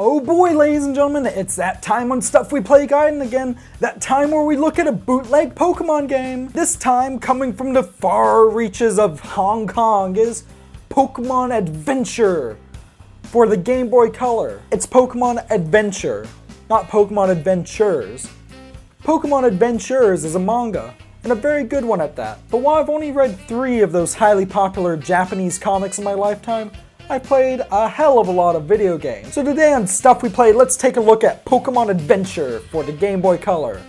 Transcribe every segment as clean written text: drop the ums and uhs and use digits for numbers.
Oh boy, ladies and gentlemen, it's that time on Stuff We Play Gaiden again, that time where we look at a bootleg Pokemon game. This time, coming from the far reaches of Hong Kong, is Pokémon Adventure for the Game Boy Color. It's Pokémon Adventure, not Pokémon Adventures. Pokémon Adventures is a manga, and a very good one at that. But while I've only read 3 of those highly popular Japanese comics in my lifetime, I've played a hell of a lot of video games. So today on Stuff We Play, let's take a look at Pokémon Adventure for the Game Boy Color.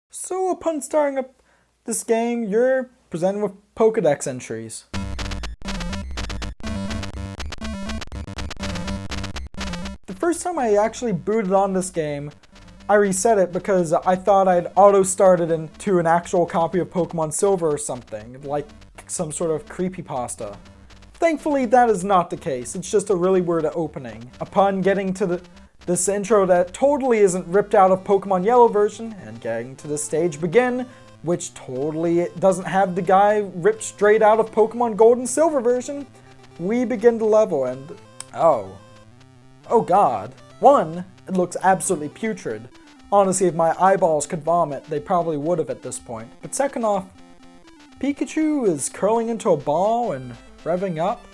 So upon starting up this game, you're presented with Pokédex entries. The first time I actually booted on this game, I reset it because I thought I'd auto-started into an actual copy of Pokemon Silver or something, like some sort of creepypasta. Thankfully, that is not the case. It's just a really weird opening. Upon getting to this intro that totally isn't ripped out of Pokemon Yellow version, and getting to the stage begin, which totally doesn't have the guy ripped straight out of Pokemon Gold and Silver version, we begin to level and oh god. 1, it looks absolutely putrid. Honestly, if my eyeballs could vomit, they probably would have at this point. But second off, Pikachu is curling into a ball and revving up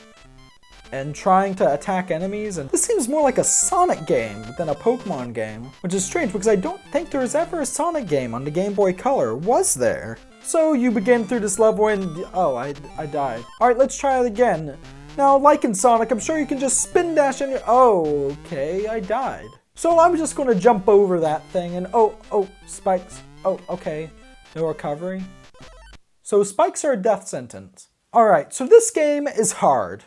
and trying to attack enemies, and this seems more like a Sonic game than a Pokemon game, which is strange because I don't think there was ever a Sonic game on the Game Boy Color, was there? So you begin through this level and oh, I died. Alright, let's try it again. Now, like in Sonic, I'm sure you can just spin dash and oh, okay, I died. So I'm just gonna jump over that thing and oh, spikes. Oh, okay, no recovery. So spikes are a death sentence. Alright, so this game is hard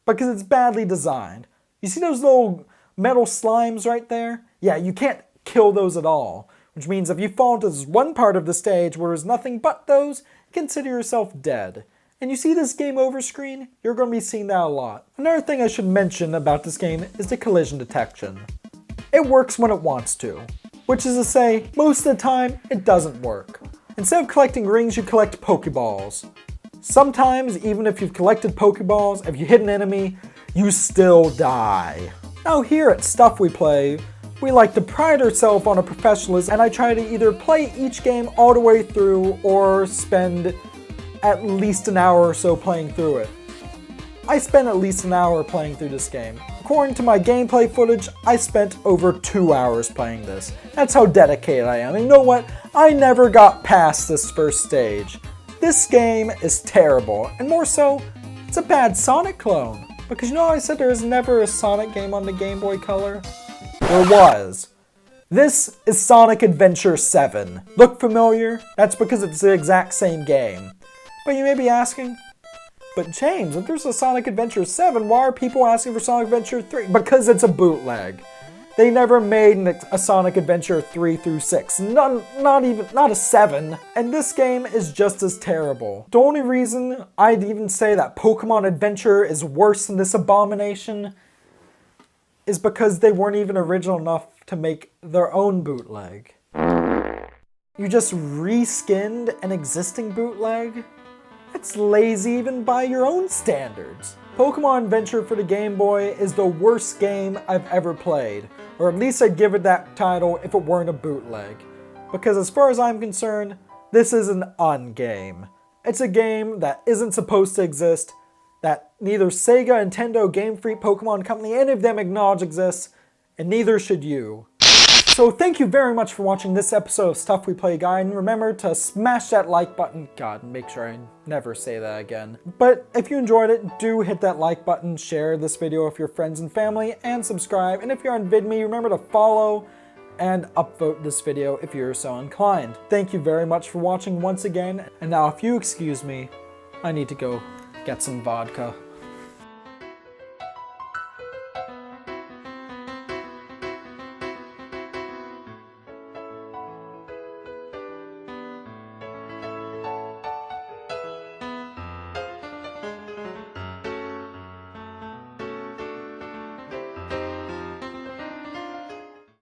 because it's badly designed. You see those little metal slimes right there? Yeah, you can't kill those at all, which means if you fall into this one part of the stage where there's nothing but those, consider yourself dead. And you see this game over screen? You're going to be seeing that a lot. Another thing I should mention about this game is the collision detection. It works when it wants to, which is to say, most of the time, it doesn't work. Instead of collecting rings, you collect Pokeballs. Sometimes, even if you've collected Pokeballs, if you hit an enemy, you still die. Now here at Stuff We Play, we like to pride ourselves on our professionalism, and I try to either play each game all the way through or spend at least an hour or so playing through it. I spent at least an hour playing through this game. According to my gameplay footage, I spent over 2 hours playing this. That's how dedicated I am. And you know what? I never got past this first stage. This game is terrible, and more so, it's a bad Sonic clone. Because you know how I said there was never a Sonic game on the Game Boy Color? There was. This is Sonic Adventure 7. Look familiar? That's because it's the exact same game. But you may be asking, but James, if there's a Sonic Adventure 7, why are people asking for Sonic Adventure 3? Because it's a bootleg. They never made a Sonic Adventure 3 through 6, not a 7. And this game is just as terrible. The only reason I'd even say that Pokémon Adventure is worse than this abomination is because they weren't even original enough to make their own bootleg. You just reskinned an existing bootleg? That's lazy even by your own standards. Pokémon Adventure for the Game Boy is the worst game I've ever played, or at least I'd give it that title if it weren't a bootleg. Because as far as I'm concerned, this is an un-game. It's a game that isn't supposed to exist, that neither Sega, Nintendo, Game Freak, Pokemon Company, any of them acknowledge exists, and neither should you. So thank you very much for watching this episode of Stuff We Play Gaiden. Remember to smash that like button. God, make sure I never say that again. But if you enjoyed it, do hit that like button, share this video with your friends and family, and subscribe. And if you're on VidMe, remember to follow and upvote this video if you're so inclined. Thank you very much for watching once again. And now if you excuse me, I need to go get some vodka.